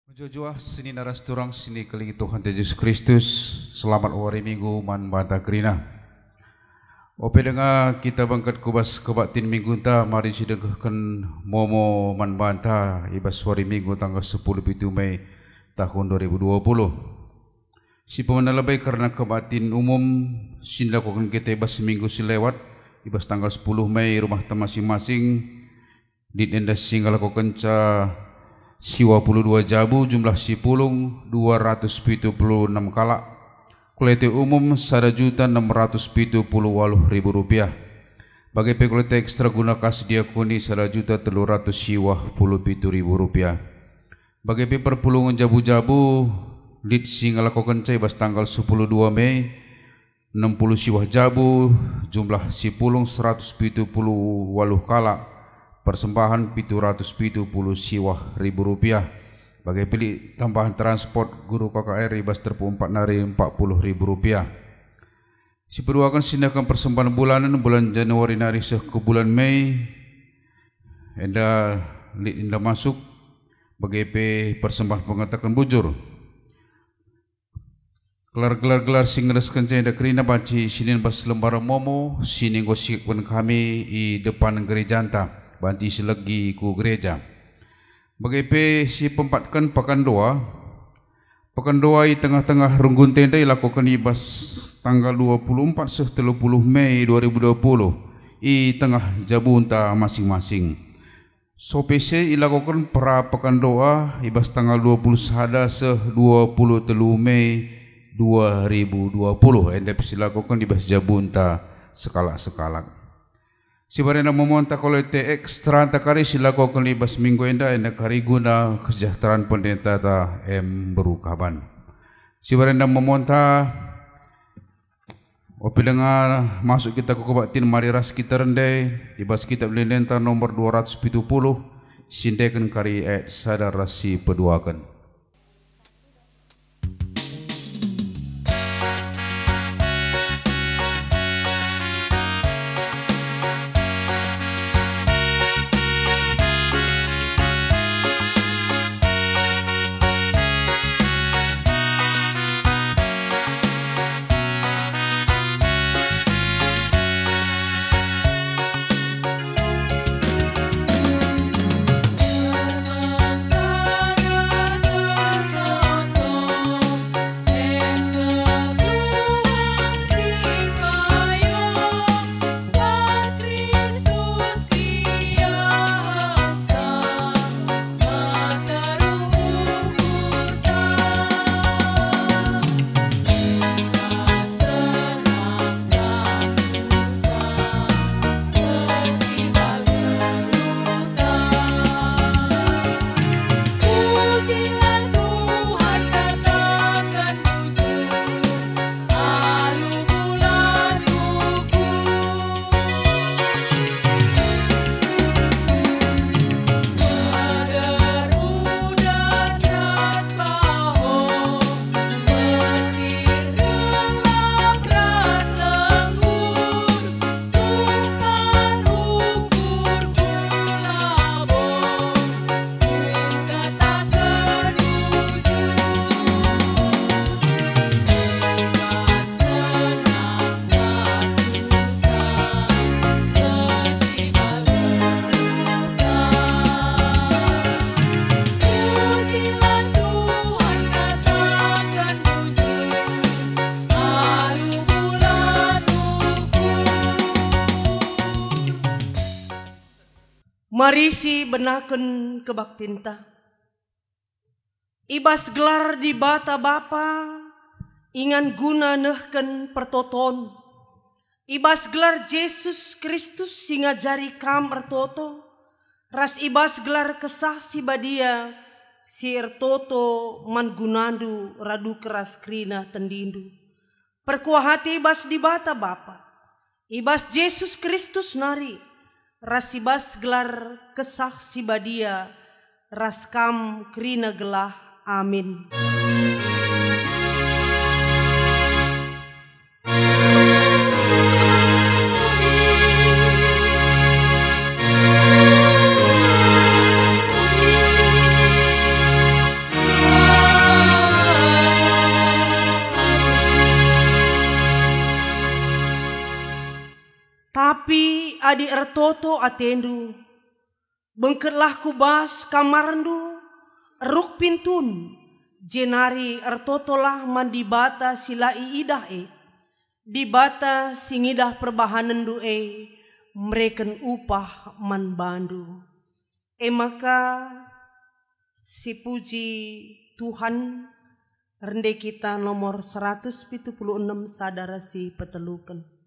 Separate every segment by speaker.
Speaker 1: Jujur sini naras turang sini keling Tuhan Yesus Kristus. Selamat hari Minggu man banta kerina. Ope dengar kita bangkat kubas kebatin minggu ta mari sidegahkan momo man banta ibas hari Minggu tanggal 10 Mei tahun 2020. Si pemenang lebih karena kebatin umum sindakokan kita ibas seminggu silewat ibas tanggal 10 Mei rumah masing-masing di endas singgala kokenca siwa 22 jabu jumlah si pulung 276 kalak kulete umum 1.678.000 rupiah bagi pekulete ekstra guna kas diakoni 1.300.000 rupiah bagi perpulungan jabu-jabu lid singgala kokencai bas tanggal 10 Mei 60 siwah jabu jumlah si pulung 178 kalak persembahan 770 siwah rupiah bagi pilih tambahan transport guru KKR ibas terpu 4 nari 40.000 rupiah. Si perluakan sindahkan persembahan bulanan bulan Januari nari seh ke bulan Mei enda masuk bagi persembahan pengatakan bujur gelar singres kencang enda kerina baci sinin bas lembaran momo sini gosipkan kami di depan gereja anta banti selagi ku gereja. Bagi si pempatkan pekan doa di tengah-tengah runggun tenda dilakukan ibas tanggal 24 30 Mei 2020 i tengah jabunta masing-masing. So PC dilakukan pra pekan doa ibas tanggal 20 sada seh 23 Mei 2020 enda dilakukan ibas jabunta sekalak-sekalak. Si barena memonta kolete ekstra takari silaku akan libas minggu enda kari guna kesejahteraan pendeta ta berukaban. Si barena memonta opi dengar masuk kita ke kubatin mari ras kita rendai ibas kita belendenta nomor 270 sindekan kari sadar rasi peduakan.
Speaker 2: Mari si benaken kebaktinta. Ibas gelar di bata bapa, ingan guna nehken pertoton. Ibas gelar Yesus Kristus singa jari kam ertoto. Ras ibas gelar kesah si badia, si ertoto man gunandu radu keras krina tendindu. Perkuah hati ibas di bata bapa. Ibas Yesus Kristus nari. Rasibas gelar kesah si badia, raskam krina gelah, amin. adi ertoto atendu. Bengketlah kubas kamarandu, ruk pintun. Jenari ertotolah mandibata silai idah dibata singidah perbahanan doe mereken upah man bandu. Maka si puji Tuhan rende kita nomor 176 sadara si petelukan.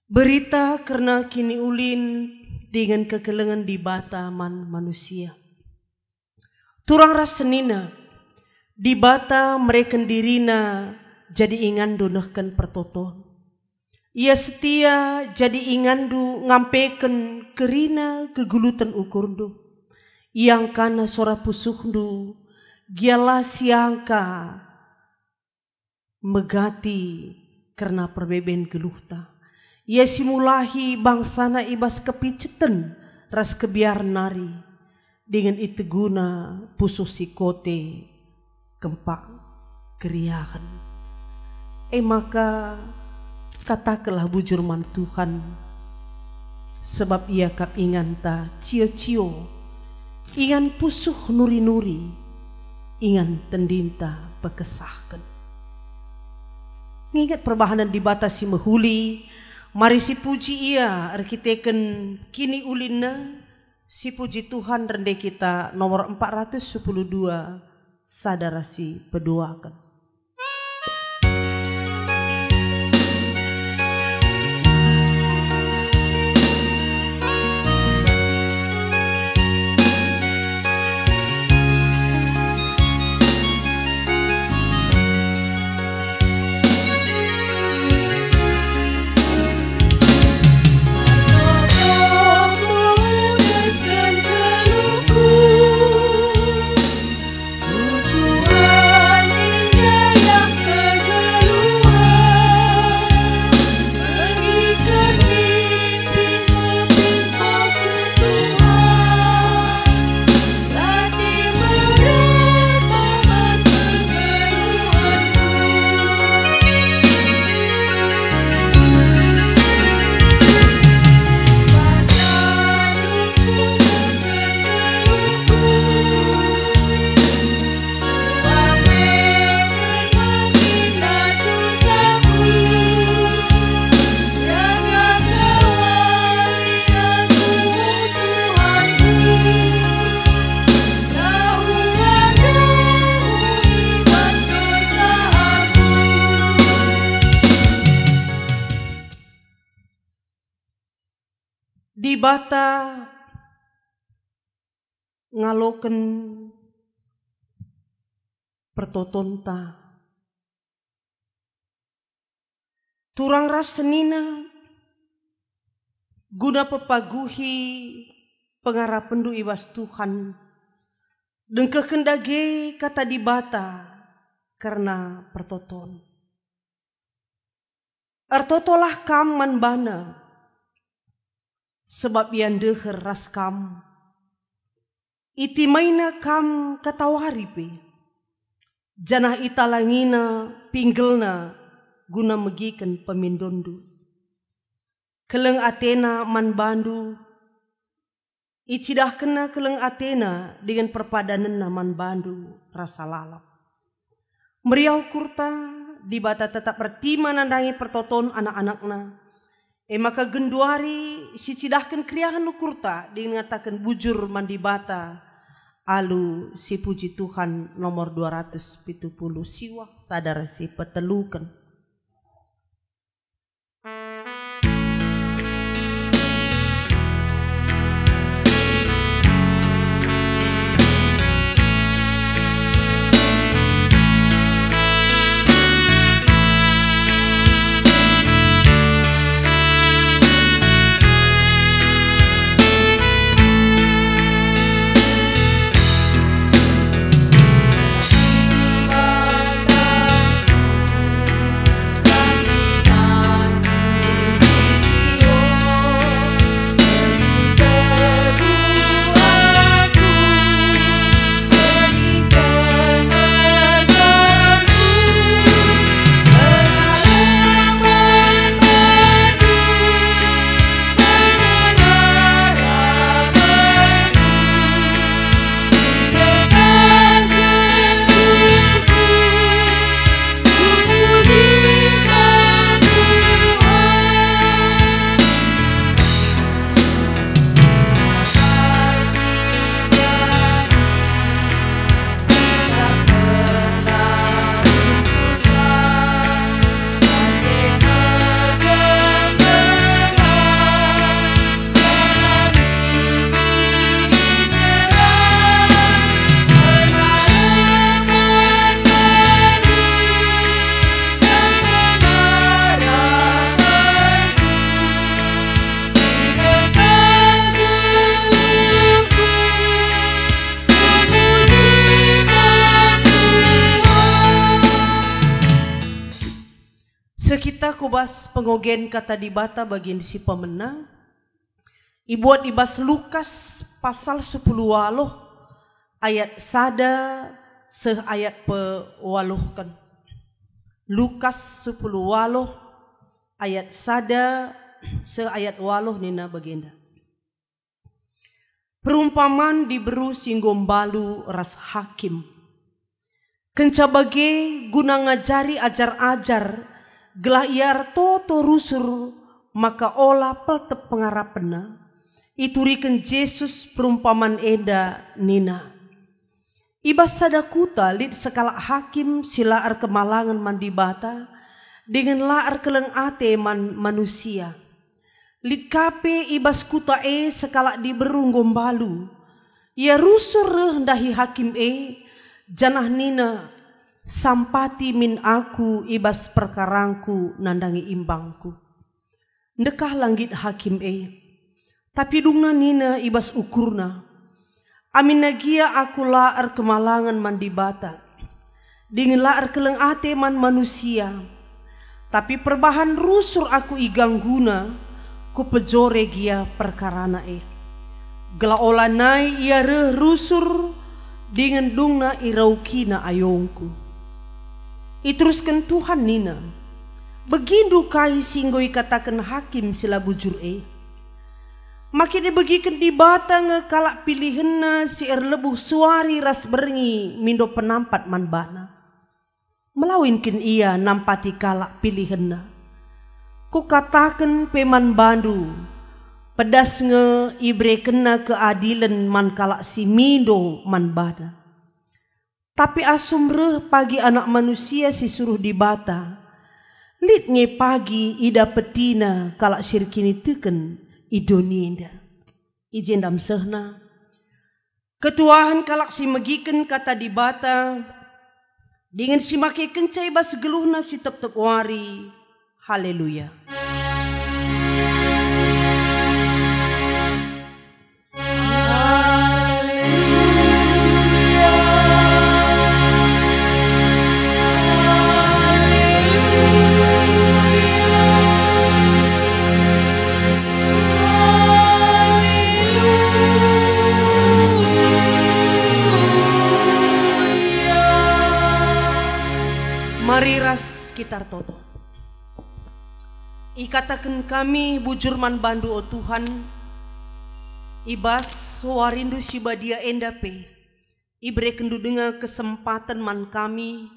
Speaker 2: Berita karena kini ulin dengan kekelengan di bata man manusia. Turang rasenina di bata mereka dirina jadi ingan donahkan pertoton. Ia setia jadi ingandu ngampeken kerina kegulutan ukurdu. Yang kana sora pusuhdu giala siangka megati karena perbeben geluhta. Ia simulahi bangsana ibas kepicetan ras kebiar nari dengan itu guna pusuh si kote kempak keriahan. Maka katakanlah bujur man Tuhan sebab ia kap ingan ta cio-cio ingan pusuh nuri-nuri ingan tendinta bekesahkan. Ngingat perbahanan dibatasi mehuli. Mari si puji ia arkiteken kini ulina si puji Tuhan rende kita nomor 412 sadara si peduakan.
Speaker 3: Tuhan
Speaker 2: di bata ngaloken pertotonta. Turang rasenina guna pepaguhi pengarapendu iwas Tuhan dengke kendage kata di bata karena pertoton. Artotolah kam manbana sebab yang deher ras kam. Iti maina kam katawaripe. Janah italangina pinggelna guna megiken pemindondu. Keleng Athena manbandu. Icidah kena keleng Athena dengan perpadanana manbandu rasa lalap. Meriau kurta di bata tetap bertima nandangi pertoton anak-anakna. Maka genduari si cidahkan kriahan nukurta dengan ngatakan bujur mandi bata. Alu si puji Tuhan nomor 270 siwah sadar si petelukan. Sekita kubas pengogen kata di bata bagian si pemenang. Ibuat ibas Lukas pasal 10 waloh ayat sada seayat pewalohkan. Lukas 10 waloh ayat sada seayat waloh nina bagenda. Perumpamaan diberu singgombalu ras hakim. Kenca bage guna ngajari ajar-ajar gelah iar toto rusur maka olah peltep pengarapena ituriken Yesus perumpamaan eda nina. Ibas sadakuta lid sekala hakim silaar kemalangan mandi bata dengan laar keleng ate manusia. Lid kape ibas kuta sekala diberung gombalu. Ia rusur rendahi hakim janah nina sampati min aku ibas perkarangku nandangi imbangku. Ndekah langgit hakim tapi dungna nina ibas ukurna. Amin nagia aku laar kemalangan mandi bata. Dingin laar keleng ate man manusia. Tapi perbahan rusur aku igangguna ku pejore gia perkarana Gela ola nai ia reh rusur dengan dungna iraukina ayongku. Iteruskan Tuhan nina. Begindu kai singgoi katakan hakim sila bujur Makin bagikan di bata ngekalak pilihenna si lebuh suari ras berengi mindo penampat manbana. Melawinkin ia nampati kalak pilihenna. Ku katakan peman bandu. Pedas nge ibre kena keadilan man kalak si mindo manbana. Tapi asum reh pagi anak manusia si suruh di bata. Lid nge pagi ida petina kalak sirkini teken idonienda. Ijen dam sehna. Ketuahan kalak si megiken kata di bata. Dengan si make kencai bas geluhna si tep-tep wari. Haleluya. Mari ras kitar toto. Ikatakan kami bujur man bandu o Tuhan. Ibas warindu si badia endape. Ibre kendu denga kesempatan man kami.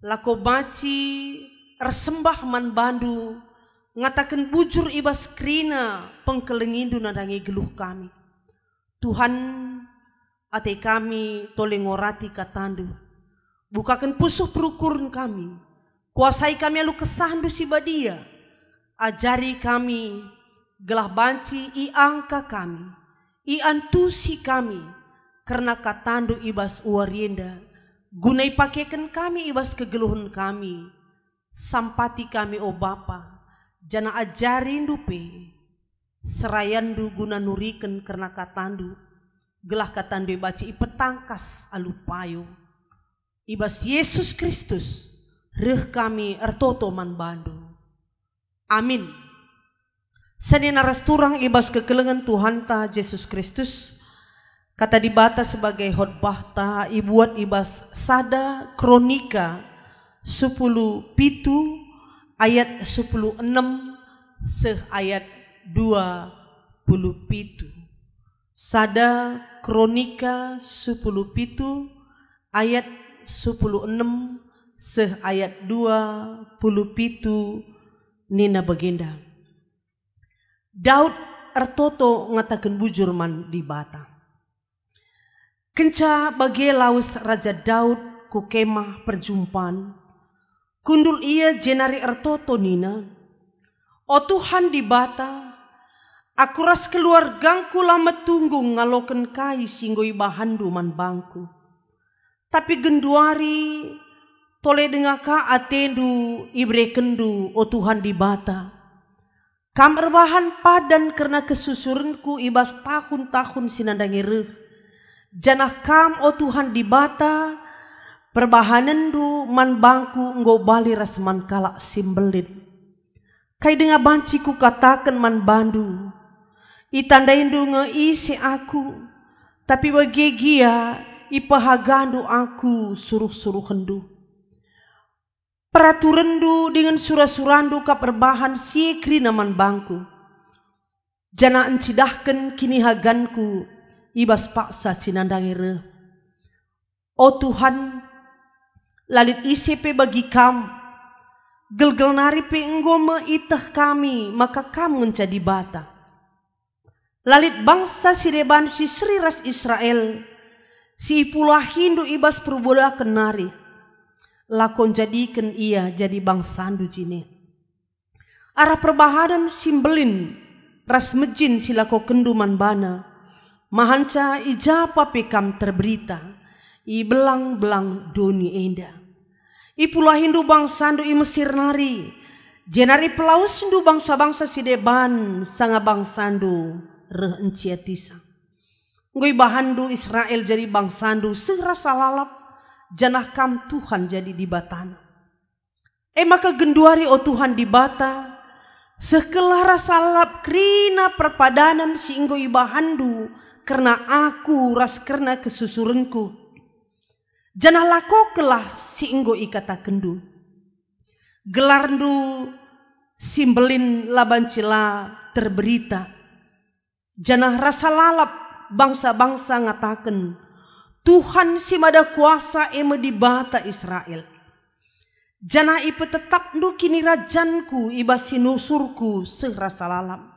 Speaker 2: Lako baci resembah man bandu. Ngatakan bujur ibas krina pengkelengindu nadangi geluh kami. Tuhan ate kami tole ngorati katandu. Bukakan pusuh perukuran kami. Kuasai kami alu kesahandu si badia. Ajari kami gelah banci i angka kami. I antusi kami. Karena katandu ibas uarienda. Gunai pakaikan kami ibas kegeluhan kami. Sampati kami o Bapa. Jana ajarin dupe. Serayandu guna nuriken karena katandu. Gelah katandu ibaci ipetangkas alu payo. Ibas Yesus Kristus reh kami ertoto man bandu. Amin. Seni naras turang ibas kekelengan Tuhan ta Yesus Kristus. Kata dibata sebagai khotbah ta ibuat ibas sada kronika 10:7 ayat 10:6 seh ayat 27. Sada kronika 10:7 ayat 10:6 seh ayat 27 nina bagenda. Daud ertoto ngatakan bujur man di bata. Kenca bagi laus Raja Daud ku kemah perjumpaan. Kundul ia jenari ertoto nina. O Tuhan di bata. Aku ras keluargangku lama tunggu ngaloken kai singgoi bahandu man bangku. Tapi genduari tole dengaka atendu ibre kendu o Tuhan di bata. Kam erbahan padan karena kesusurenku ibas tahun-tahun sinandangi reh. Janah kam o Tuhan di bata perbahanendu man bangku nggo bali ras man kalak simbelin. Kai denga banciku katakan man bandu. Itandaindu ngeisi aku. Tapi bagegia ipahagandu aku suruh-suruh hendu. Peraturandu dengan surah-surandu kaperbahan siekri naman bangku. Jana encidahkan kini haganku ibas paksa sinandangire. O Tuhan, lalit isepe bagi kam. Gelgel nari pe enggo meitah kami maka kam menjadi bata. Lalit bangsa si deban si Sri ras Israel. Si pula Hindu ibas perbudakan nari. Lakon jadikan ia jadi bangsandu jine. Arah perbahanan simbelin. Ras mejin silako kenduman bana. Mahanca ijapa pekam terberita. I belang-belang doni enda. I pula Hindu bangsandu i Mesir nari. Jenari pelaus Hindu bangsa-bangsa si deban. Sanga bangsandu reh enciatisa. Ngoi bahandu Israel jadi bangsandu serasa lalap. Janah kam Tuhan jadi di batana. Maka genduari o Tuhan di bata. Sekelah rasa lalap krina perpadanan si ngoi bahandu. Karena aku ras karena kesusurenku. Janah lako kelah si ngoi kata kendu. Gelarndu simbelin labancila terberita. Janah rasa lalap bangsa-bangsa ngatakan Tuhan si mada kuasa eme di bata Israel. Jana ipe tetap nu kini rajanku iba sinusurku serasa lalam.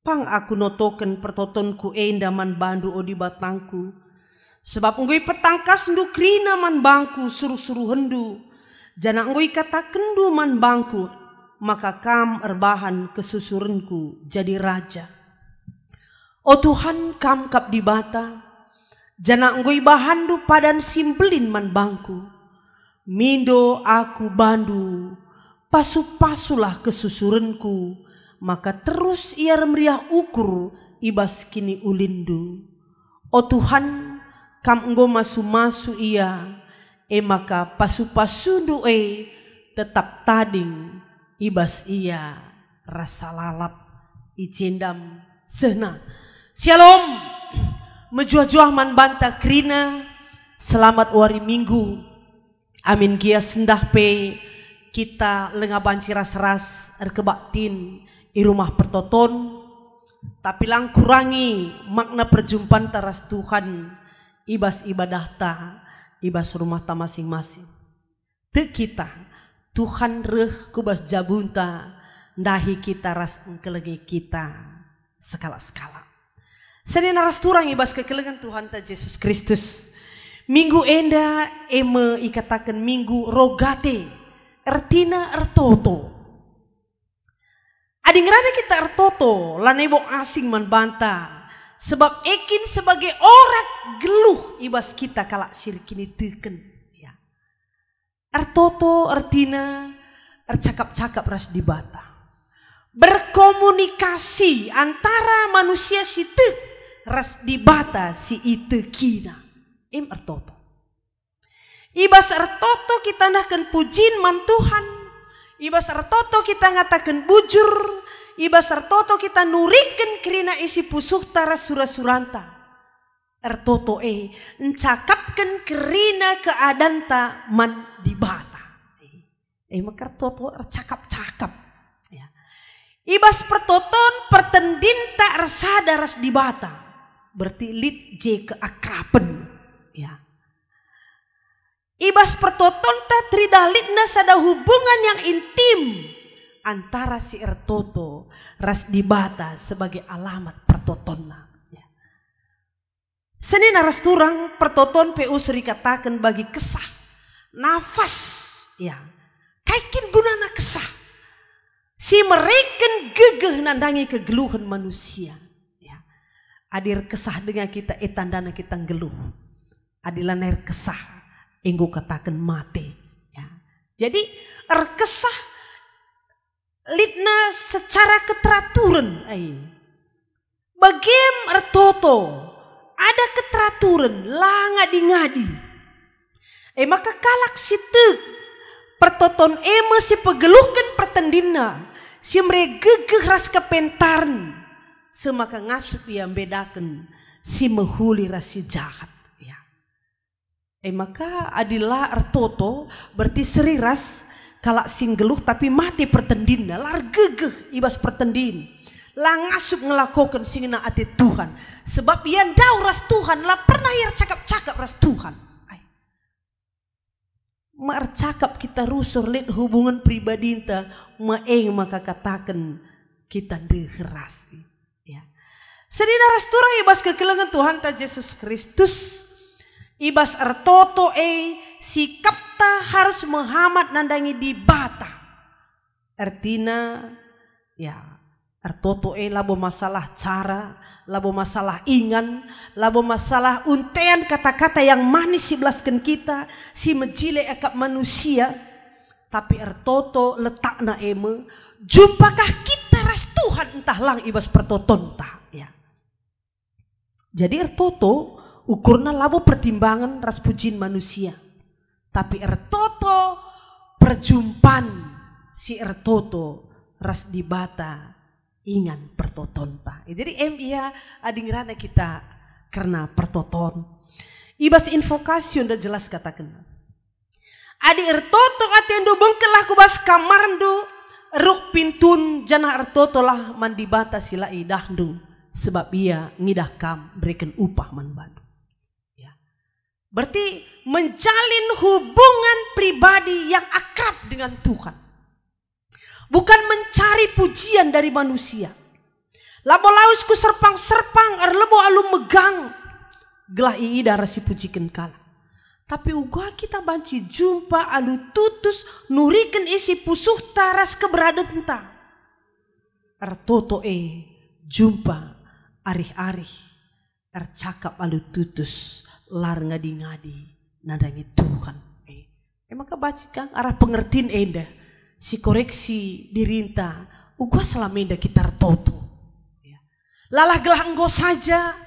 Speaker 2: Pang aku notoken pertotonku endaman bandu o di batangku. Sebab ngui petangkas ndu krina man bangku suruh-suruh hendu. Jana ngui kata kendu man bangku. maka kam erbahan kesusurenku jadi raja. O Tuhan, kam kap di bata, jana nggoi bahandu padan simpelin man bangku. Mindo aku bandu, pasu-pasulah kesusurenku, maka terus ia remriah ukur ibas kini ulindu. O Tuhan, kam enggo masu-masu ia, maka pasu-pasundu tetap tading ibas ia rasa lalap icendam sena. Shalom, mejuah-juah man banta krina, selamat wari minggu. Amin gia sendah pe kita lengah banci ras-ras erkebaktin i rumah pertoton, tapi lang kurangi makna perjumpaan taras Tuhan ibas ibadah ta, ibas rumah ta masing-masing. Te kita Tuhan reh kubas jabunta ndahi kita ras engkelegi kita skala-skala. Senin ras turang ibas kekelengan Tuhan ta Yesus Kristus. Minggu enda eme ikatakan minggu rogate ertina ertoto. Adi ngerana kita ertoto lanebo asing man banta, sebab ekin sebagai orang geluh ibas kita kalak sirkini teken. Ya. Ertoto ertina ercakap-cakap ras di bata. Berkomunikasi antara manusia si te ras di bata si ite kina. Ertoto. Ibas ertoto kita nahkan pujin man Tuhan. Ibas ertoto kita ngatakan bujur. Ibas ertoto kita nuriken kerina isi pusuh tara surah-suranta. Ertoto encakapkan kerina keadanta man dibata. Maka ertoto ercakap-cakap. Ya. Ibas pertoton pertendin tak ersadaras dibata. Berarti lit je keakraben. Ya. Ibas pertoton ta tridalitna sada hubungan yang intim antara si ertoto ras dibata sebagai alamat pertotonna. Ya. Senin ras turang pertoton PU seri katakan bagi kesah nafas. Ya. Kaikin gunana kesah. Si mereken gegeh nandangi kegeluhan manusia. Ya. Adir kesah dengan kita tandana kita geluh. Adilan air kesah enggo katakan mate. Ya. Jadi kesah litna secara keteraturan. Bagiem ertoto ada keteraturan lah ngadi-ngadi. Maka kalak situ pertoton si pegeluhkan pertendina si meregegeh ras kepentarn semaka ngasup yang bedakan si mehuli ras si jahat. Maka adilah ertoto berarti seriras kalak singgeluh tapi mati pertendin lar gegeh ibas pertendin lah ngasup ngelakukan singina ati Tuhan sebab ia ndau ras Tuhan lah pernah ia cakap-cakap ras Tuhan. Ma cakap kita rusur lit hubungan pribadi inta maka katakan kita deheras. Ya. Sedina ras turang ibas kekelengan Tuhan ta Yesus Kristus. Ibas ertoto sikap ta harus menghamat nandangi di bata. Artina ya ertoto labo masalah cara, labo masalah ingan, labo masalah untean kata-kata yang manis si belaskan kita, si mejile ekap manusia. Tapi ertoto letakna jumpakah kita ras Tuhan entah lang ibas pertoton ta ya. Jadi ertoto ukurna labo pertimbangan ras pujin manusia. Tapi ertoto perjumpaan si ertoto ras dibata ingan pertotonta. Jadi ia adingrana kita karena pertoton. Ibas invokasi udah jelas katakan. Adi ertoto atendo bengkelah kubas kamarndu ruk pintun jana ertoto lah mandibata sila idahdu sebab ia ngidah kam berikan upah manbandu. Berarti menjalin hubungan pribadi yang akrab dengan Tuhan. Bukan mencari pujian dari manusia. Labo lausku serpang-serpang erlebo alum megang. Gelah iida rasi pujikan kala. Tapi uga kita banci jumpa alu tutus nuriken isi pusuh taras keberadaan ta. Ertoto jumpa arih-arih ercakap alu tutus lar ngadi-ngadi nadangi Tuhan. Maka baca kang arah pengertian enda si koreksi dirinta uga selama enda kita ertoto. Lalah gelah engkau saja.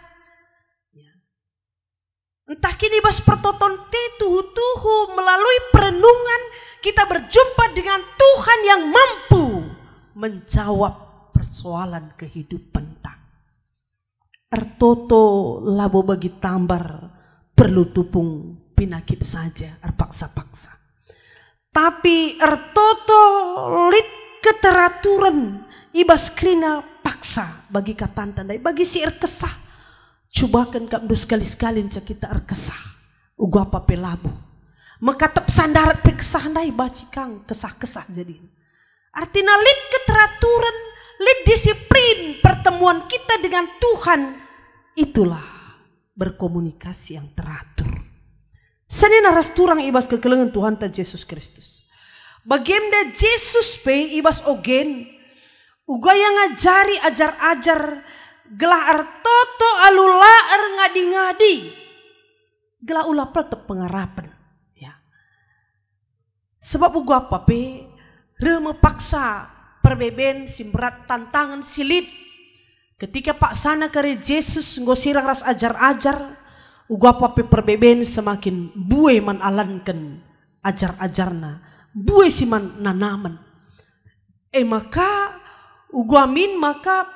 Speaker 2: Entah kini bas pertoton tuhu melalui perenungan kita berjumpa dengan Tuhan yang mampu menjawab persoalan kehidupan tak. Ertoto labo bagi tambar perlu tupung pinakit saja erpaksa-paksa. Tapi ertoto lit keteraturan ibas krina paksa bagi katantan dai bagi si erkesah. Cobakan kamdu sekali-sekali cak kita erkesah. Ugu apa pelabu. Maka tep sandarat pekesah dai baci kang kesah-kesah jadi. Artinya lit keteraturan, lit disiplin pertemuan kita dengan Tuhan. Itulah berkomunikasi yang teratur. Seni naras turang ibas kekelengan Tuhan ta Yesus Kristus. Bagaimana Yesus pe ibas ogen. Uga yang ngajari ajar-ajar gelah ertoto alula ngadi-ngadi. Gelah ulah tetep pengarapan. Ya. Sebab uga apa pe reme paksa perbeben simberat tantangan silit. Ketika pak sana kare Yesus ngosirang ras ajar-ajar. Uga apa pe perbeben semakin buwe man alankan ajar-ajarna. Buwe siman nanaman. Maka uga amin maka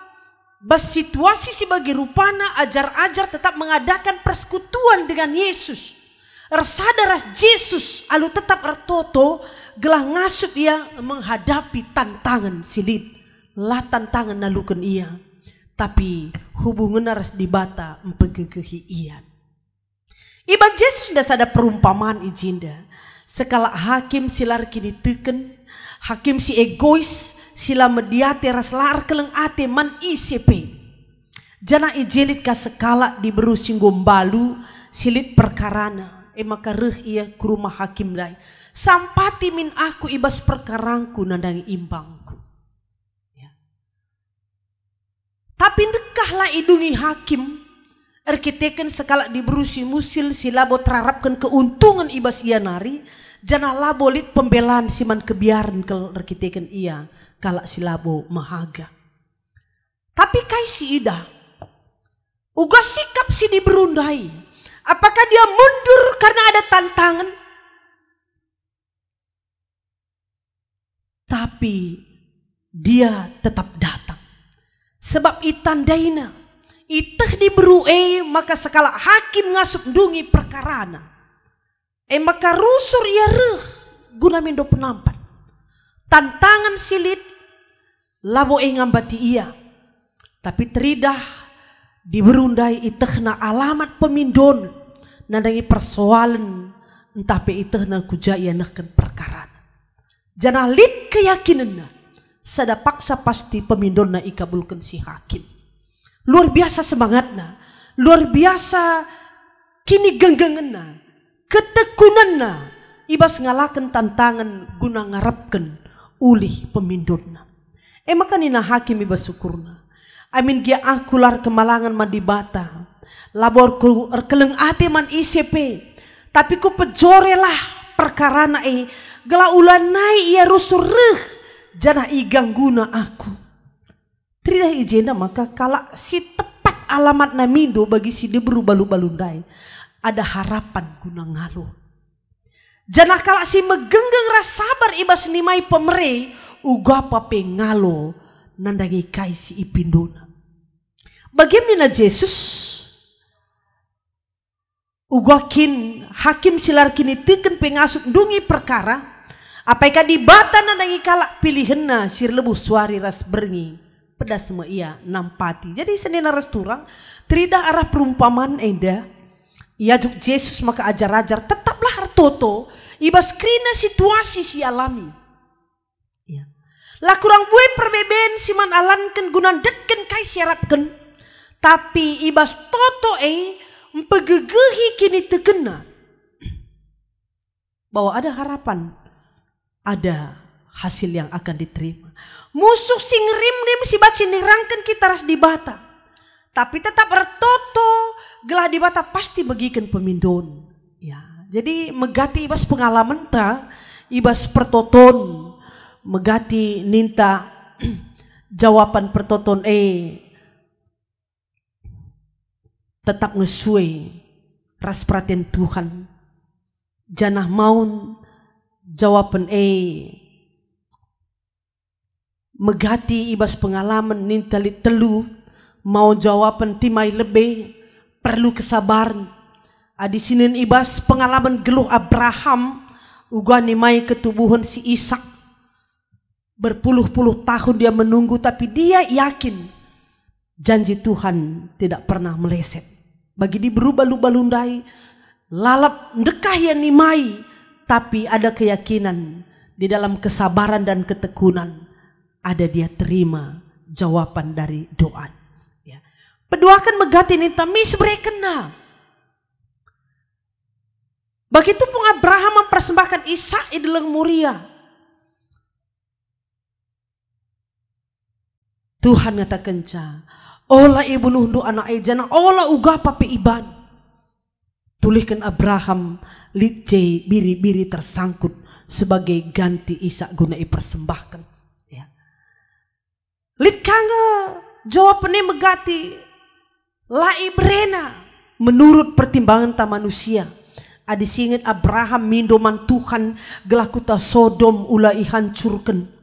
Speaker 2: bas situasi sebagai rupana ajar-ajar tetap mengadakan persekutuan dengan Yesus. Ersadaras Yesus alu tetap ertoto gelah ngasut ia menghadapi tantangan silit. Lah tantangan nalukan ia. Tapi hubungan ras dibata empegegehi ia. Iban Yesus dah sada perumpamaan ijinda. Sekala hakim silar kini teken. Hakim si egois sila mediate ras lar keleng ate man ICP. Jana ijelit ka sekala diberu singgombalu silit perkarana. Maka reh ia ke rumah hakim dai. Sampati min aku ibas perkarangku nandangi imbangku. Ya. Tapi dekahlah idungi hakim. Erkiteken sekala diberu si musil silabo terharapkan keuntungan ibas ia nari. Jana labo lit pembelaan siman kebiaran kalau erkiteken ia. Kalak silabo mahaga. Tapi kai si ida. Uga sikap si diberundai. Apakah dia mundur karena ada tantangan? Tapi dia tetap datang. Sebab itandaina. Itah diberu maka sekala hakim ngasup dungi perkarana. Maka rusur ia reh guna mendo penampan. Tantangan silit labo ngambati ia. Tapi teridah diberundai itehna alamat pemindon nandangi persoalan entah pe itehna kujaya nahkan perkara. Jana lit keyakinanna sada paksa pasti pemindon na ikabulkan si hakim. Luar biasa semangatna, luar biasa kini genggengenna, ketekunanna ibas ngalakan tantangan guna ngarapkan ulih pemindonna. Maka nina hakim ibas syukurna. Amin gia akular kemalangan mandibata. Labor ku erkeleng ate man ICP. Tapi ku pejorelah perkarana gela ulanai ia rusur reh jana igang guna aku. Tridah ijena maka kala si tepat alamat namindo bagi si debru balu-balundai. Ada harapan guna ngalo. Jana kala si megenggeng ras sabar ibas nimai pemere uga pape ngalo nandangi kai si ipindona. Bagaimana Yesus uga kin hakim silar kini teken pengasup dungi perkara apakah dibata nandangi kala pilihenna sir lebu suari ras berngi pedas semua ia nampati. Jadi senina ras turang trida arah perumpamaan enda ia juk Yesus maka ajar-ajar tetaplah hartoto ibas krina situasi si alami. Ya. Lah kurang buai perbeben siman alankan gunan deken kai syaratkan. Tapi ibas toto empegegehi kini tekena. bahwa ada harapan, ada hasil yang akan diterima. Musuh sing rim si baci nirangkan kita ras di bata, tapi tetap ertoto gelah di bata pasti bagikan pemindon. Ya, jadi megati ibas pengalaman ta, ibas pertoton, megati ninta jawaban pertoton tetap ngesuai ras perhatian Tuhan. Janah maun jawaban megati ibas pengalaman nintali telu mau jawaban timai lebih perlu kesabaran. Adi sinin ibas pengalaman geluh Abraham ugani mai ketubuhan si Ishak. Berpuluh-puluh tahun dia menunggu, tapi dia yakin janji Tuhan tidak pernah meleset. Bagi dia berubah balundai lalap ndekah yang nimai, tapi ada keyakinan di dalam kesabaran dan ketekunan ada dia terima jawaban dari doa. Ya. Peduakan megati ninta mis berekena. Begitu pun Abraham mempersembahkan Ishak ideleng muria. Tuhan ngatakan ca, olah ibu nuhdu anak ejana, olah uga pape iban. Tulihkan Abraham litje biri-biri tersangkut sebagai ganti Ishak guna ipersembahkan. Ya. Lit kanga jawabannya megati la ibrena menurut pertimbangan ta manusia. Adi singet Abraham mindoman Tuhan gelakuta Sodom ulah ihancurkan.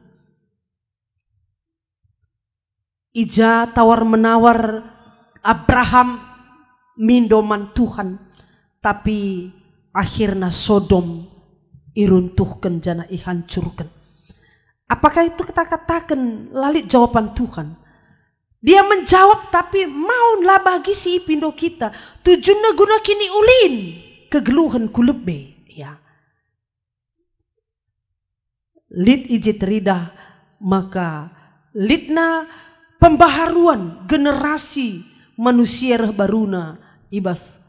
Speaker 2: Ija tawar menawar Abraham mindoman Tuhan, tapi akhirnya Sodom iruntuhkan jana ihancurkan. Apakah itu kita katakan lalit jawaban Tuhan? Dia menjawab tapi maulah bagi si pindo kita tujuannya guna kini ulin kegeluhan kulebe. Ya. Lit ije terida maka litna pembaharuan generasi manusia baruna ibas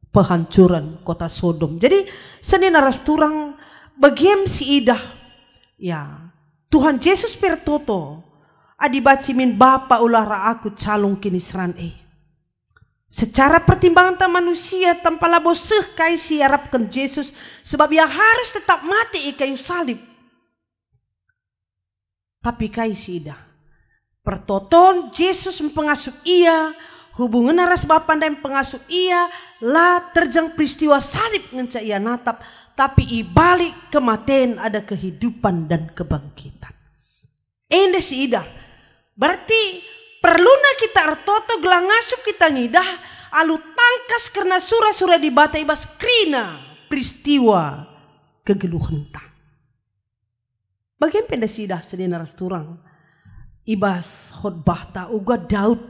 Speaker 2: penghancuran kota Sodom. Jadi seni naras turang bagiem si idah. Ya, Tuhan Yesus pertoto adibaci min bapa ulah aku calung kini seran secara pertimbangan ta manusia tanpa labo seh kai si harapkan Yesus sebab ia harus tetap mati kayu salib. Tapi kai si idah pertoton Yesus mengasuh ia, hubungan aras Bapa dan pengasuh ia, lah terjang peristiwa salib ngenca ia natap, tapi ibalik kematian ada kehidupan dan kebangkitan. Ini si idah. Berarti perluna kita artoto gelang ngasup kita ngidah, alu tangkas karena surah-surah di bata ibas krina peristiwa kegeluhan ta. Bagian penda si idah sedina ras turang. Ibas khotbah ta uga Daud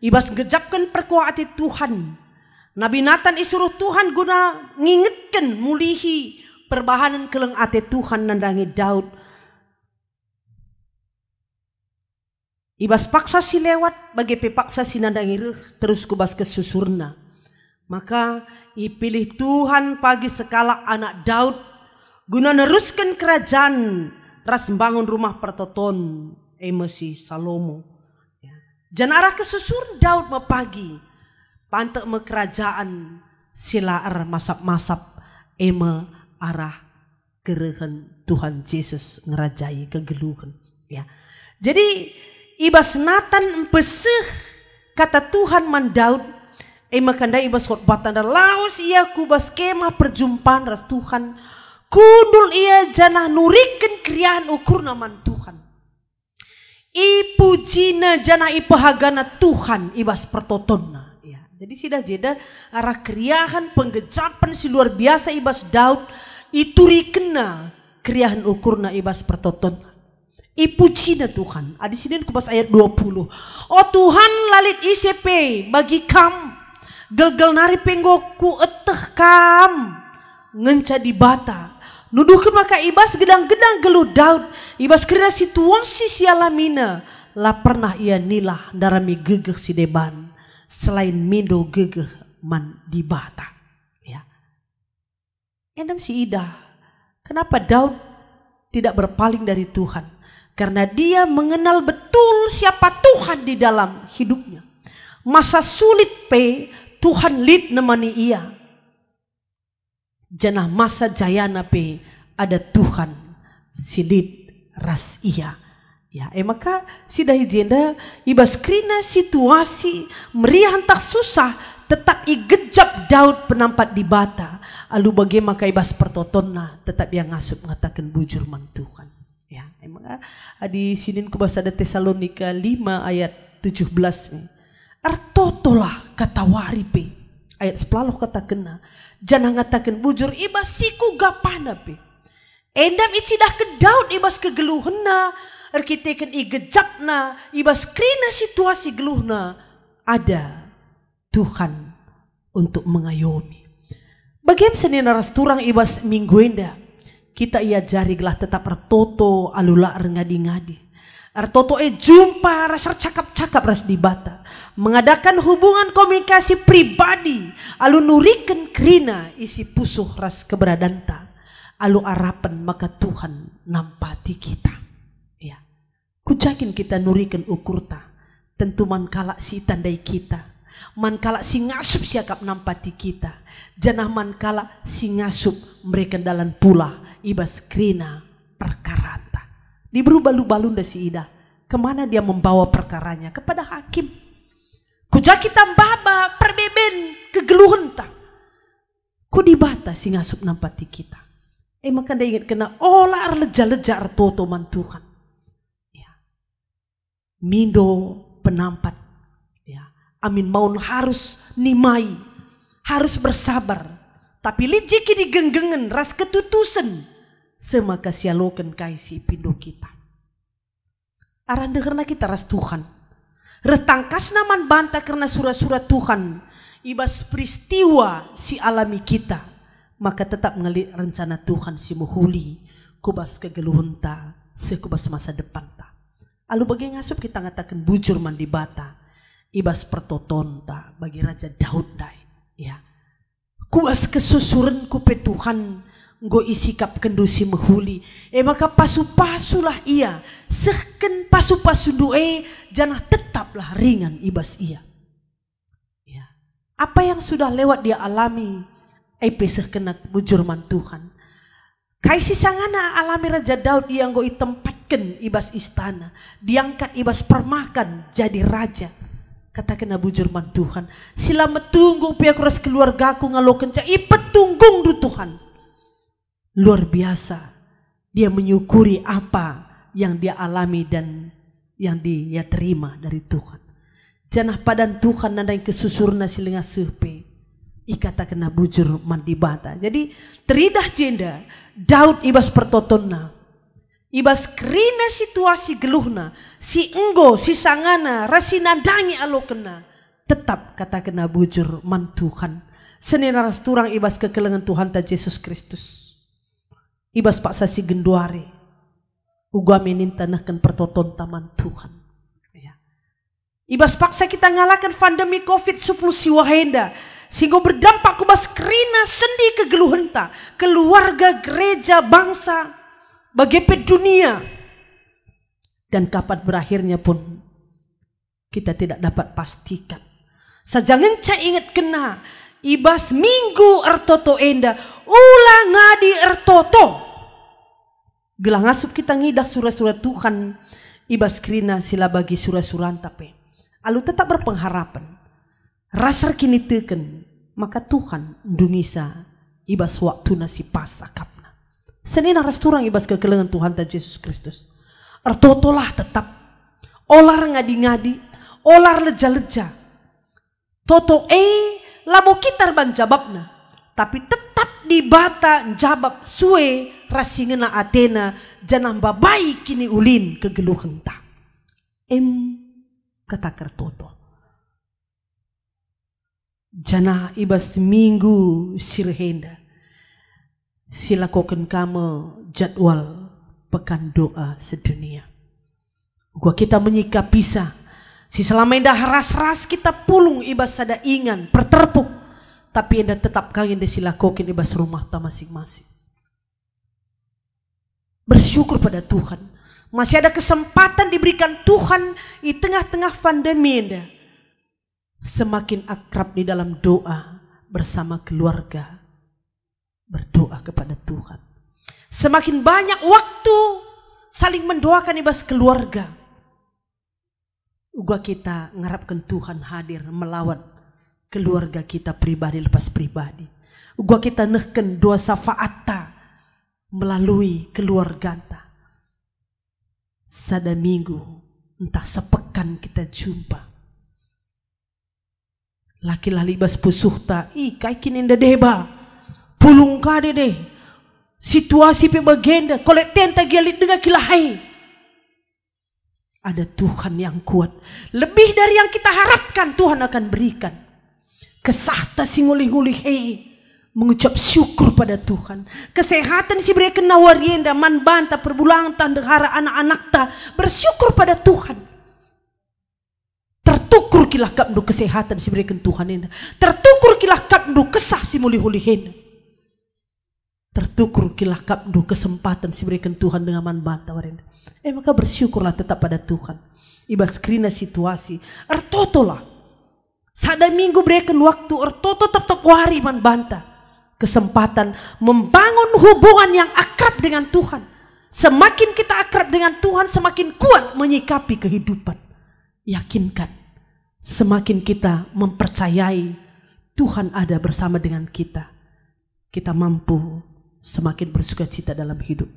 Speaker 2: ibas ngejapkan perkuati Tuhan. Nabi Nathan isuruh Tuhan guna ngingetkan mulihi perbahanan keleng ate Tuhan nandangi Daud. Ibas paksa si lewat bagi pepaksa si nandangi terus kubas kesusurna. Maka ipilih Tuhan pagi sekala anak Daud guna neruskan kerajaan ras membangun rumah pertoton emesi Salomo. Ya. Janarah kesusur Daud mepagi pantek me kerajaan silaar masap-masap eme arah gerehen Tuhan Yesus ngerajai kegeluhan. Ya. Jadi ibas Nathan empeseh kata Tuhan man Daud eme kandai ibas khotbatan laos ia kubas kemah perjumpaan ras Tuhan kundul ia janah nuriken kriaan ukur naman Tuhan. Ipujina jana ipahagana Tuhan ibas pertotonna. Ya. Jadi sidah jeda arah kriahan penggejapan si luar biasa ibas Daud ituri kena kriahan ukurna ibas pertotonna. Ipujina Tuhan. Adi sini kubas ayat 20. Oh Tuhan lalit ICP bagi kam gelgel nari penggoku eteh kam ngenca di bata. Nuduhkan maka ibas gedang-gedang geluh Daud. Ibas kira situasi sialamina. Lah pernah ia nilah darami gegeh si deban. Selain mindo gegeh man di bata. Ya. Endam si idah. Kenapa Daud tidak berpaling dari Tuhan? Karena dia mengenal betul siapa Tuhan di dalam hidupnya. Masa sulit Tuhan lead nemani ia. Janah masa jayana ada Tuhan silid ras ia. Ya, maka sida hijenda ibas krina situasi meriah tak susah tetap igejap Daud penampat di bata. Alu bagaimana ibas pertotonna tetap yang ngasup ngatakan bujur man Tuhan. Ya, emang di sini ku bahasa ada Tesalonika 5 ayat 17. Artotolah kata wari ayat 10 kata kena. Jangan ngatakan bujur ibas siku gapana Endam icidah ke Daud ibas kegeluhna. Arkiteken igejapna ibas krina situasi geluhna. Ada Tuhan untuk mengayomi. Bagaimana senina rasturang ibas mingguenda. Kita ia jarilah tetap artoto alula ngadi-ngadi. Artoto jumpa rasa cakap-cakap ras di bata. Mengadakan hubungan komunikasi pribadi. Alu nuriken krina isi pusuh ras keberadanta. Alu harapan maka Tuhan nampati kita. Ya. Kujakin kita nuriken ukurta. Tentu mankala si tandai kita. Mankala si ngasup siakap nampati kita. Janah mankala si ngasup mereka dalam pula ibas krina perkaranta. Di berubalu-balunda si Ida. Kemana dia membawa perkaranya? Kepada hakim. Kuja kita baba perbeben kegeluhan tak. Ku dibata si ngasup nampati kita. Maka dia ingat kena olah leja-leja artoto man Tuhan. Ya. Mindo penampat. Ya. Amin maun harus nimai. Harus bersabar. Tapi lijiki digenggengen ras ketutusan. Semaka sialokan kaisi pindo kita. Aran karena kita ras Tuhan. Retangkas naman banta karena surah-surah Tuhan. Ibas peristiwa si alami kita. Maka tetap ngelik rencana Tuhan si muhuli. Kubas kegeluhunta. Sekubas masa depan ta. Alu bagi ngasup kita ngatakan bujur mandi bata. Ibas pertotonta bagi Raja Daud dai. Ya. Kuas kesusuran kupe Tuhan. Go isikap kendusi mehuli. Maka pasu-pasulah ia. Sehken pasu-pasu doe. Janah tetaplah ringan ibas ia. Ya. Apa yang sudah lewat dia alami. Pesah kena bujur man Tuhan. Kaisi sangana alami Raja Daud yang go itempatkan ibas istana. Diangkat ibas permakan jadi raja. Kata kena bujur man Tuhan. Sila metunggung pihak ras keluarga aku ngaloken ca ipetunggung du Tuhan. Luar biasa. Dia menyukuri apa yang dia alami dan yang dia terima dari Tuhan. Janah padan Tuhan nandai kesusurna silinga sepe. Ikata kena bujur mandi bata. Jadi teridah jenda Daud ibas pertotonna. Ibas krina situasi geluhna. Si enggo, si sangana, rasi nandangi alo kena. Tetap kata kena bujur man Tuhan. Senina ras turang ibas kekelengan Tuhan ta Yesus Kristus. Ibas pak sasi genduare. Uga menin tanahkan pertoton taman Tuhan. Ya. Ibas paksa kita ngalahkan pandemi COVID-19 siwahenda. Sehingga berdampak kubas krina sendi kegeluhenta. Keluarga, gereja, bangsa. Bagaimana dunia. Dan kapan berakhirnya pun kita tidak dapat pastikan. Sajangan ca ingat kena. Ibas minggu ertoto enda. Ulang ngadi ertoto. Gelang asup kita ngidah surah-surah Tuhan. Ibas krina sila bagi surah-surah tape. Alu tetap berpengharapan. Rasar kini teken, maka Tuhan Indonesia ibas waktu nasi pasakapna. Senina rasturang ibas kekelengan Tuhan dan Yesus Kristus. Artotolah tetap, olar ngadi-ngadi, olar leja-leja. Toto lamo kitar ban jababna, tapi tetap di bata jabab suwe rasingena Athena janam babai kini ulin kegeluhan ta. Kata kertoto. Jana ibas minggu sirhenda. Silakokan kamu jadwal pekan doa sedunia. Gua kita menyikap pisah. Si selama indah ras-ras kita pulung ibas sada ingan perterpuk. Tapi indah tetap kangen de silakokan ibas rumah ta masing-masing. Bersyukur pada Tuhan. Masih ada kesempatan diberikan Tuhan di tengah-tengah pandemi ini. Semakin akrab di dalam doa bersama keluarga. Berdoa kepada Tuhan. Semakin banyak waktu saling mendoakan ibas keluarga. Uga kita ngarapkan Tuhan hadir melawat keluarga kita pribadi lepas pribadi. Uga kita nehken doa syafaat melalui keluarga ta. Sada minggu entah sepekan kita jumpa. Laki-laki bas pusuh ta, kai kini nda deba. Pulung kade deh. Situasi pe bagenda, kolek tenta gelit dengan kilahai. Ada Tuhan yang kuat. Lebih dari yang kita harapkan Tuhan akan berikan. Kesahta si ngulih-ngulih mengucap syukur pada Tuhan. Kesehatan si berikan nawarienda man banta perbulangan tandehara anak-anak ta bersyukur pada Tuhan. Tertukur kilah kapdu kesehatan si berikan Tuhan enda. Tertukur kilah kapdu kesah si mulih-mulih enda. Tertukur kilah kapdu kesempatan si berikan Tuhan dengan man banta warenda. Maka bersyukurlah tetap pada Tuhan. Ibas krina situasi. Ertotolah. Sada minggu berikan waktu. Ertoto tetap wari man banta. Kesempatan membangun hubungan yang akrab dengan Tuhan. Semakin kita akrab dengan Tuhan, semakin kuat menyikapi kehidupan. Yakinkan. Semakin kita mempercayai Tuhan ada bersama dengan kita. Kita mampu semakin bersuka cita dalam hidup.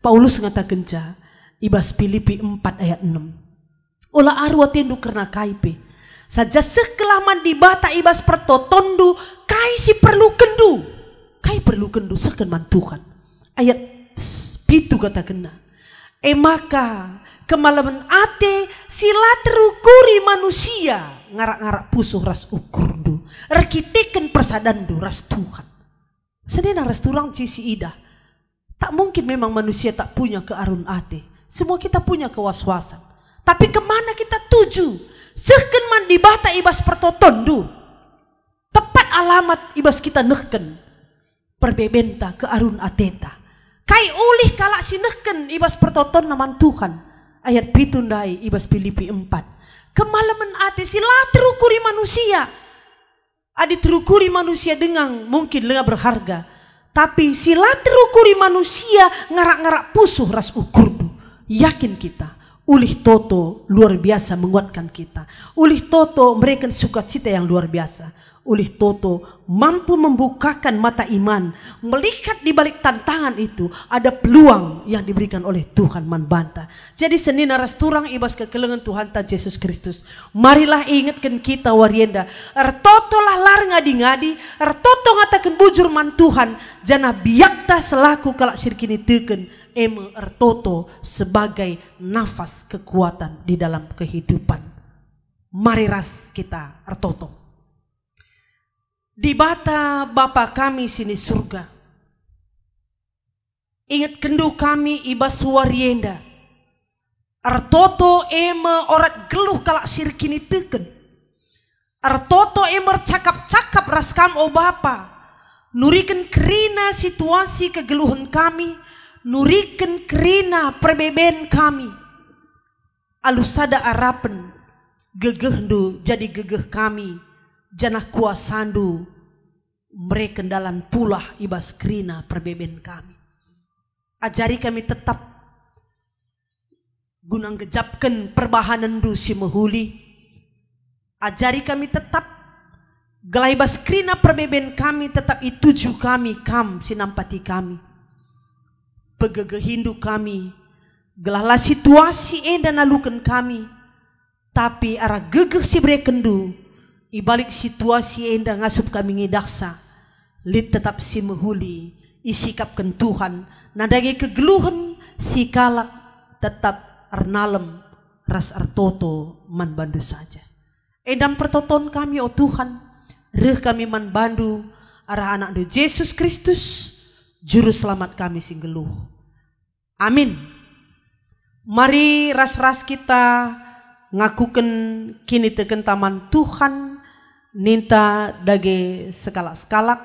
Speaker 2: Paulus mengatakan ibas Filipi 4 ayat 6. Ola arwa tendu karena kaipe. Saja sekelaman dibata ibas pertotondu kai si perlu kendu. Kai perlu kendu sekeman Tuhan. Ayat pitu kata kena. Maka kemalaman ate sila terukuri manusia. Ngarak-ngarak pusuh ras ukurdu. Rekiteken persadandu ras Tuhan. Sedena ras turang cisi ida. Tak mungkin memang manusia tak punya kearun ate. Semua kita punya kewaswasan. Tapi kemana kita tuju? Sekenman dibata ibas pertotondu. Tepat alamat ibas kita nehken. Perbebenta kearun ateta. Kai ulih kalak si nehken ibas pertoton naman Tuhan. Ayat pitundai ibas Filipi 4. Kemalaman ate sila terukuri manusia. Adi terukuri manusia dengan mungkin lenga berharga. Tapi sila terukuri manusia ngarak-ngarak pusuh ras ukurdu. Yakin kita, ulih toto luar biasa menguatkan kita. Ulih toto memberikan sukacita yang luar biasa. Ulih toto mampu membukakan mata iman. Melihat di balik tantangan itu ada peluang yang diberikan oleh Tuhan man banta. Jadi senin aras turang ibas kekelengan Tuhan ta Yesus Kristus. Marilah ingatkan kita warienda. Ertoto lah lar ngadi-ngadi. Ertoto ngatakan bujur man Tuhan. Jana biakta selaku kalak sirkini teken. Ertoto sebagai nafas kekuatan di dalam kehidupan. Mari ras kita ertoto. Di bata Bapa kami sini surga. Ingat kendu kami ibas warienda. Ertoto orat geluh kalak sirkini teken. Ertoto cakap-cakap ras kam o Bapa. Nurikan kerina situasi kegeluhan kami. Nurikan kerina perbeben kami. Alusada arapen gegehdu jadi gegeh kami. Janah kuasandu mereka dalam pulah ibas kerina perbeben kami. Ajari kami tetap gunang gejapkan perbahanan du si mehuli. Ajari kami tetap gelaibas kerina perbeben kami tetap ituju kami kam sinampati kami. Pegegehindu kami gelahlah situasi dan nalukan kami. Tapi arah gegeh si brekendu ibalik situasi enda ngasup kami ngidaksa. Lid tetap si mehuli isikapkan Tuhan. Nadagi kegeluhan si kalak tetap arnalem ras artoto man bandu saja. Edam pertoton kami o Tuhan. Reh kami man bandu arah anak do Yesus Kristus. Juru selamat kami sing geluh. Amin. Mari ras-ras kita ngakuken kini teken taman Tuhan. Ninta dage sekalak-sekalak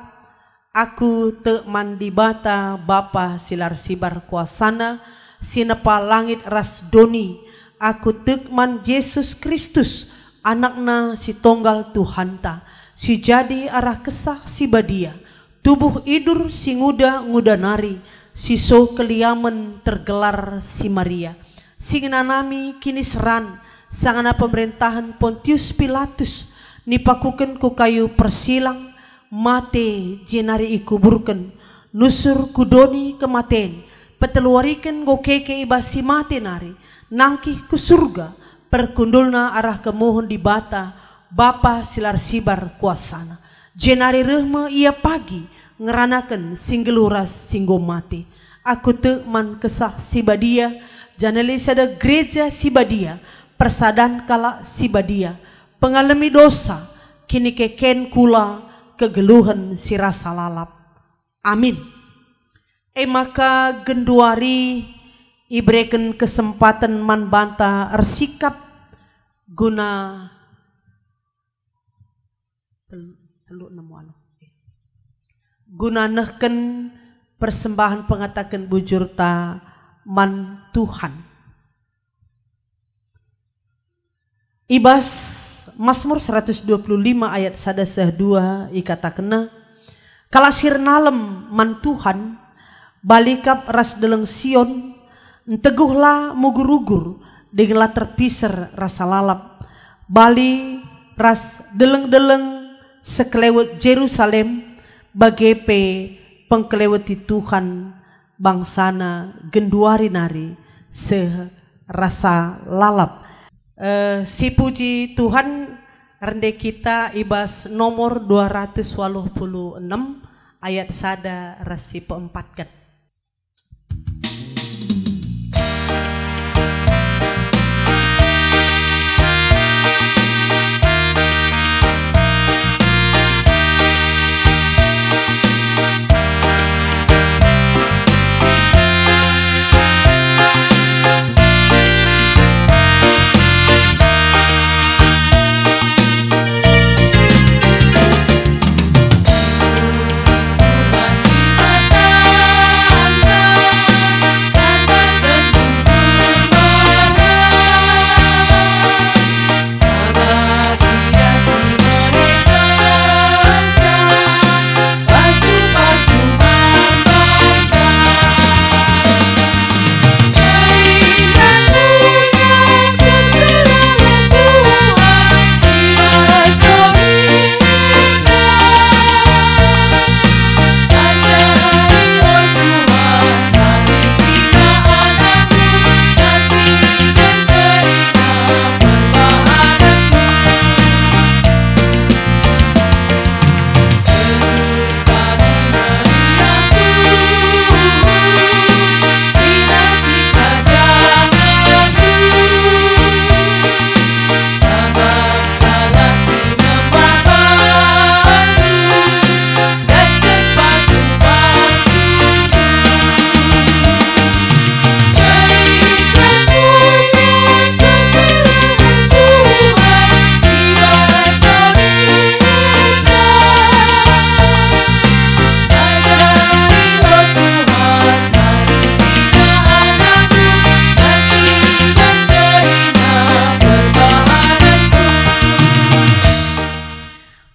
Speaker 2: Aku te mandi bata Bapa silar sibar kuasana sinepa langit ras doni. Aku tekman Yesus Kristus anakna si tonggal Tuhanta. Si jadi arah kesah si badia. Tubuh idur si nguda nari. Si so keliamen tergelar si Maria. Si nami kini seran. Sangana pemerintahan Pontius Pilatus. Nipakuken ku kayu persilang. Mate jenari ikuburken nusur kudoni kematen peteluariken gokeke ibasi mate nari nangkih ke surga perkundulna arah kemohon di bata Bapa silar sibar kuasana jenari rehme ia pagi ngeranaken singgeluras singgo mate. Aku te man kesah sibadia janali sada gereja sibadia persadan kala sibadia pengalami dosa kini keken kula kegeluhan si rasa lalap. Amin. Maka genduari ibreken kesempatan man banta ersikap guna guna nehken persembahan pengatakan bujur ta man Tuhan. Ibas Mazmur 125 ayat 1-2 ikatakenna kalasir nalem man Tuhan balikap ras deleng Sion enteguhlah mugur-ugur denglah terpiser rasa lalap bali ras deleng-deleng sekelewet Jerusalem bagepe pengkeleweti Tuhan bangsana genduari nari serasa lalap. Si puji Tuhan rende kita ibas nomor 286 ayat sada rasi peempatkan.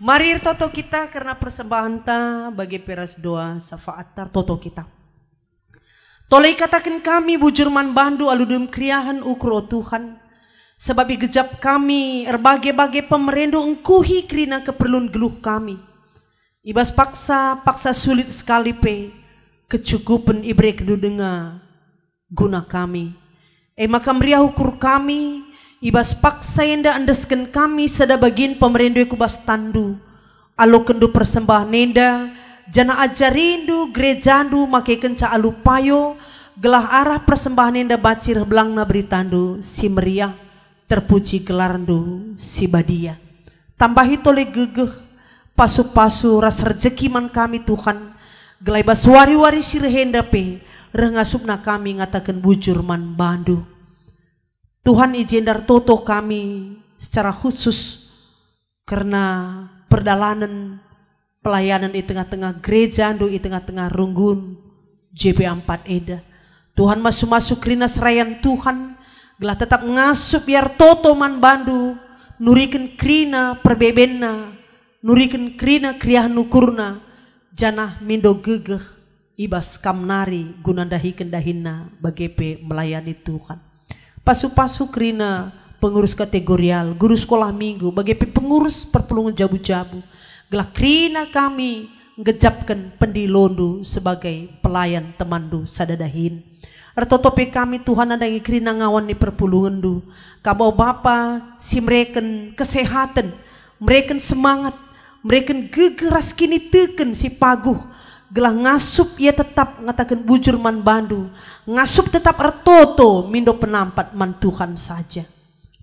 Speaker 2: Mari toto kita karena persembahan ta bagi peras doa syafaat tar toto kita. Toleh katakan kami bujurman bandu aludum kriahan ukur o Tuhan. Sebab gejap kami erbagai-bagai pemerendo engkuhi krina keperluan geluh kami. Ibas paksa sulit sekali pe kecukupan ibre kedu denga guna kami. Maka meriah ukur kami ibas paksa yenda andesken kami sada bagin pemerendo kubas tandu alo kendu persembahan nenda jana ajarindu gerejandu make kenca alu payo gelah arah persembahan nenda bacir belangna beritandu si meriah terpuji gelarndu si badia tambahi tole gegeh pasu-pasu ras rezeki man kami Tuhan gelai bas wari-wari sirhenda pe rengasupna kami ngatakan bujur man bandu Tuhan izin dar toto kami secara khusus karena perdalanan pelayanan di tengah-tengah gereja, di tengah-tengah runggun JP4 Eda. Tuhan masuk-masuk rina serayan Tuhan, gelah tetap ngasup biar toto man bandu, nuriken krina perbebenna, nuriken krina kriah nukurna, janah mindo gegeh ibas kamnari gunandahiken dahinna bagepe melayani Tuhan. Pasu-pasu krina pengurus kategorial, guru sekolah minggu, bagepe pengurus perpulungan jabu-jabu, gelah krina kami ngejapkan pendilondu sebagai pelayan temandu sadadahin. Artotope kami Tuhan ada yang krina ngawan ni perpulungan du. Kabau Bapa si mereken kesehatan, mereken semangat, mereken gegeras kini teken si paguh. Gelah ngasup ia tetap ngatakan bujur man bandu, ngasup tetap artoto mindo penampat man Tuhan saja.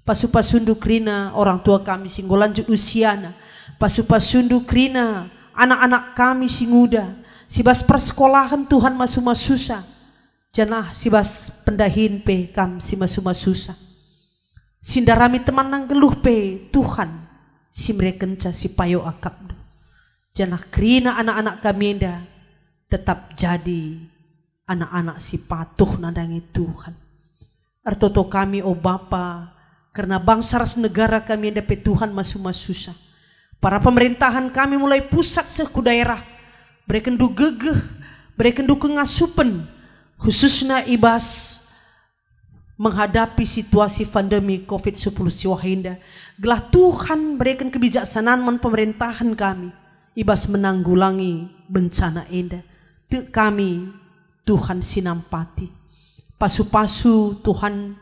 Speaker 2: Pasu-pasundu krina orang tua kami singgo lanjut usiana, pasu-pasundu krina anak-anak kami singuda, sibas persekolahan Tuhan masuk-masusah, janah sibas pendahin pe kam si masuk-masusah. Sindarami teman nang geluh pe Tuhan, si merekenca si payo akap. Janah krina anak-anak kami enda tetap jadi anak-anak si patuh nandangi Tuhan. Artoto kami o Bapa, karena bangsa ras negara kami enda pe Tuhan masuk-masusah. Para pemerintahan kami mulai pusat seku daerah, berikan du gegeh, berikan du kengasupen, khususnya ibas menghadapi situasi pandemi COVID-19 siwahinda. Gelah Tuhan berikan kebijaksanaan man pemerintahan kami, ibas menanggulangi bencana indah. Te kami Tuhan sinampati. Pasu-pasu Tuhan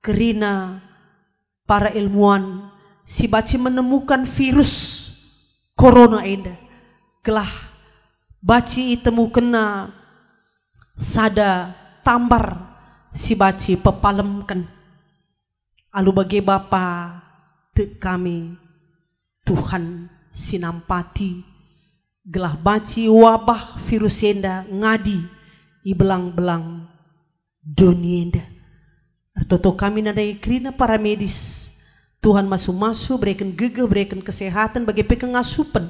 Speaker 2: kerina para ilmuwan si baci menemukan virus corona indah. Gelah baci temu kena sada tambar si baci pepalemkan. Alu bagi Bapa te kami Tuhan sinampati. Gelah baci wabah virus enda ngadi i belang-belang dunia enda. Artoto kami nadai krina para medis Tuhan masuk-masuk berikan gegeh, berikan kesehatan bagi pengasupan.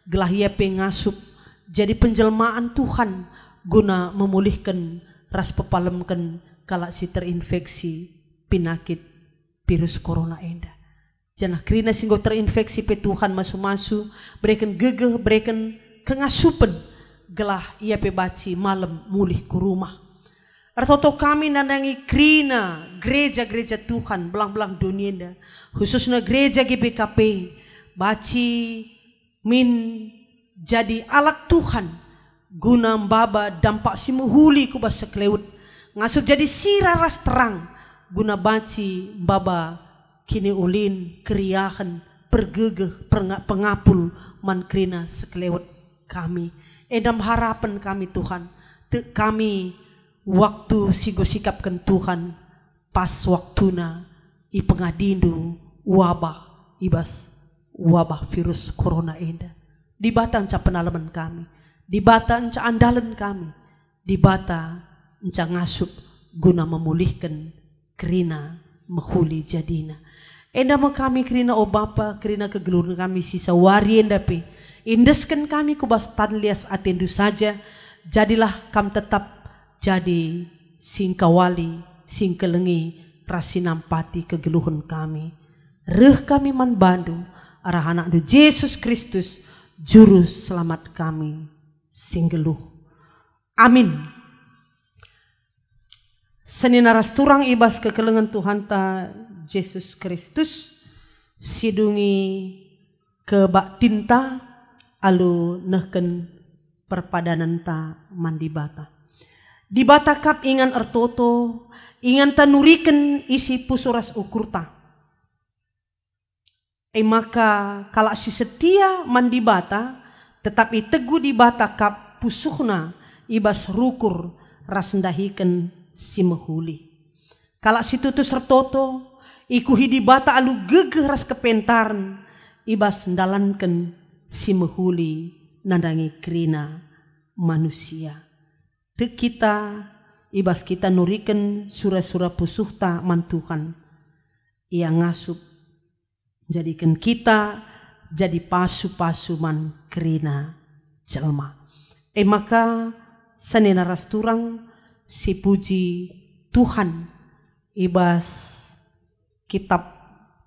Speaker 2: Gelah ia pengasup jadi penjelmaan Tuhan guna memulihkan ras pepalemkan kala si terinfeksi penyakit virus corona enda. Janah krina singgo terinfeksi pe Tuhan masuk-masuk berikan gegeh, berikan kengasupan. Gelah ia pe baci malam mulih ke rumah. Artoto kami nandangi krina gereja-gereja Tuhan belang-belang dunia enda, khususnya gereja GBKP baci min jadi alat Tuhan guna mbaba dampak si muhuli kubas sekleut ngasup jadi sira ras terang guna baci mbaba kini ulin keriahan pergegeh pengapul man krina sekelewat kami edam harapan kami Tuhan te kami waktu sigo sikapkan Tuhan pas waktuna i pengadindu wabah ibas wabah virus corona enda di bata enca penalaman kami, di bata enca andalan kami, di bata enca ngasup guna memulihkan kerina menghuli jadina. Enda mo kami kerina o Bapa, kerina kegeluran kami sisa wari enda pe. Indeskan kami kubas tanlias atendu saja, jadilah kam tetap jadi sing kawali, sing kelengi, rasinampati kegeluhan kami. Reh kami man bandu, arah anak du Yesus Kristus, juru selamat kami, sing geluh. Amin. Seni naras turang ibas kekelengan Tuhan ta Yesus Kristus sidungi ke bak tinta alu nehken perpadanan ta mandi bata. Di bata kap ingan ertoto, ingan ta nuriken isi pusuras ukurta. Maka kalau si setia mandi bata, tetapi teguh di bata kap pusuhna ibas rukur rasendahiken si mehuli. Kalau si tutus ertoto, ikuhi di bata alu gegeh ras kepentaran ibas ndalanken si mehuli nandangi krina manusia. Te kita ibas kita nuriken surah-surah pusuhta man Tuhan ia ngasup jadikan kita jadi pasu-pasuman kerina jelma. Maka sanena rasturang si puji Tuhan ibas kitab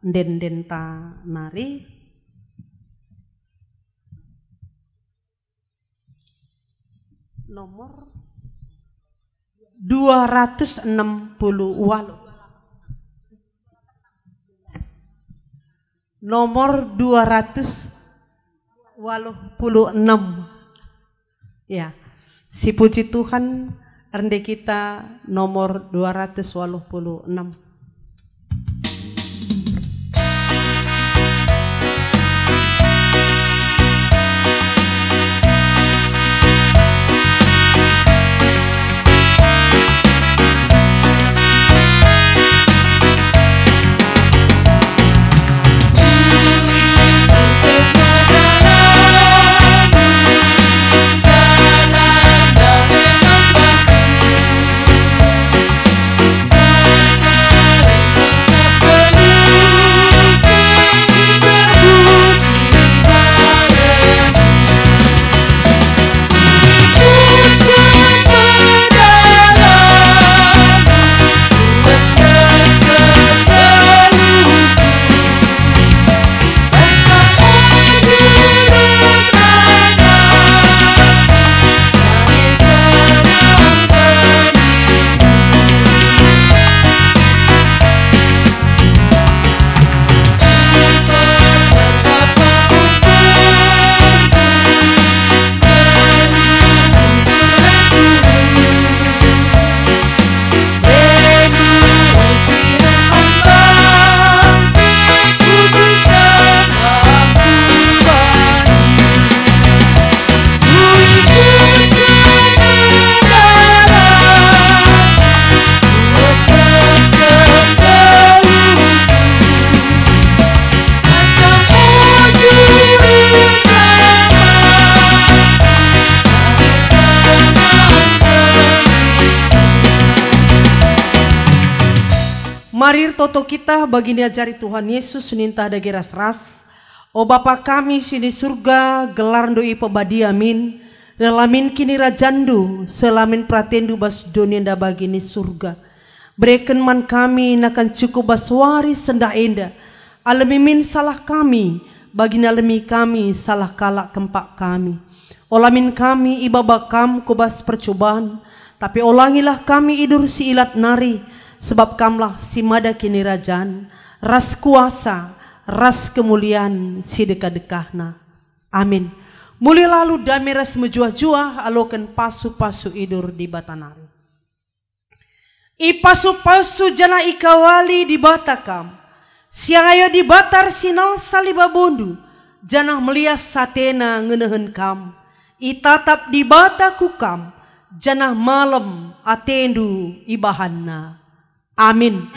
Speaker 2: dendenta nari nomor 268. Nomor 286. Ya, si puji Tuhan rende kita nomor 286. Marir toto kita bagi diajari Tuhan Yesus nintah dagi ras-ras. O Bapa kami sini surga gelar doi pebadi amin. Relamin kini rajandu selamin pratendu bas dunia da bagi ni surga. Berikan man kami nakan cukup bas waris senda enda. Alamimin salah kami bagi nalemi kami salah kalak kempak kami. Olamin kami ibabakam kubas percobaan. Tapi olangilah kami idur si ilat nari. Sebab kamlah si mada kini rajan, ras kuasa, ras kemuliaan si dekah-dekahna. Amin. Mulai lalu damai ras menjuah-juah alokan pasu-pasu idur di batanari. I pasu-pasu jana ikawali di batakam. Siang ayo di batar sinal salibabundu. Janah melias satena ngenehen kam. I tatap di batakukam. Janah malam atendu ibahanna. Amin.